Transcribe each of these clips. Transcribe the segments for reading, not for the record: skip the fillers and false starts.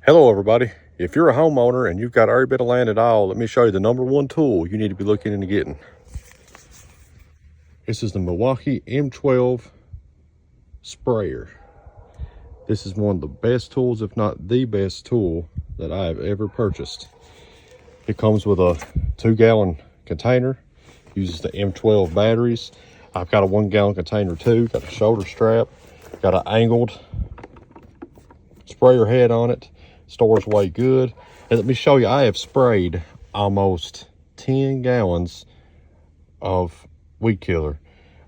Hello everybody. If you're a homeowner and you've got every bit of land at all, let me show you the #1 tool you need to be looking into getting. This is the Milwaukee M12 sprayer. This is one of the best tools, if not the best tool that I have ever purchased. It comes with a 2-gallon container, uses the M12 batteries. I've got a 1-gallon container too, got a shoulder strap, got an angled sprayer head on it. Stores way good. And let me show you, I have sprayed almost 10 gallons of weed killer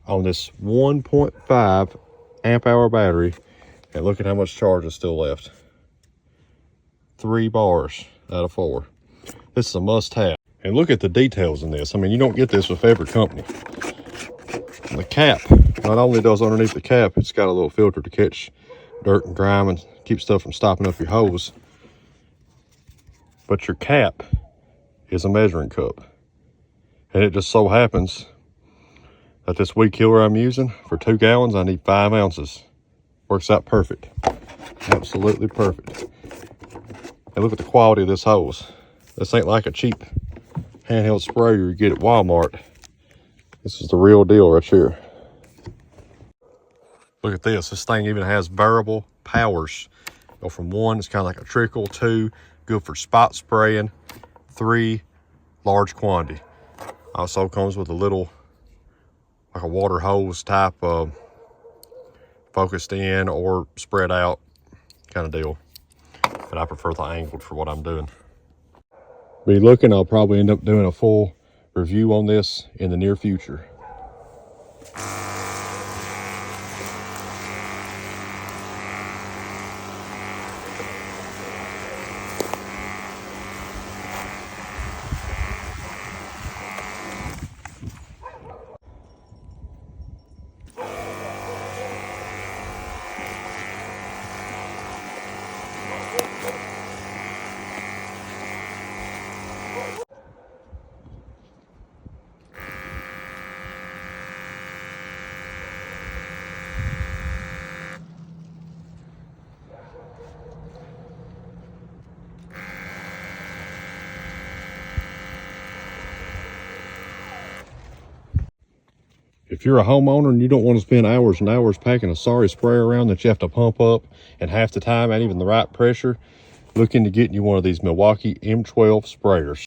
on this 1.5 amp hour battery, and look at how much charge is still left. 3 bars out of 4. This is a must-have. And look at the details in this. I mean, you don't get this with every company. The cap, not only does underneath the cap, it's got a little filter to catch dirt and grime and keep stuff from stopping up your hose, but your cap is a measuring cup. And it just so happens that this weed killer I'm using, for 2 gallons, I need 5 ounces. Works out perfect. Absolutely perfect. And look at the quality of this hose. This ain't like a cheap handheld sprayer you get at Walmart. This is the real deal right here. Look at this. This thing even has variable powers. Go from 1, it's kind of like a trickle. 2, good for spot spraying. 3, large quantity. Also comes with a little, like a water hose type of focused in or spread out kind of deal. But I prefer the angled for what I'm doing. Be looking, I'll probably end up doing a full review on this in the near future. If you're a homeowner and you don't want to spend hours and hours packing a sorry sprayer around that you have to pump up, and half the time ain't even the right pressure, look into getting you one of these Milwaukee M12 sprayers.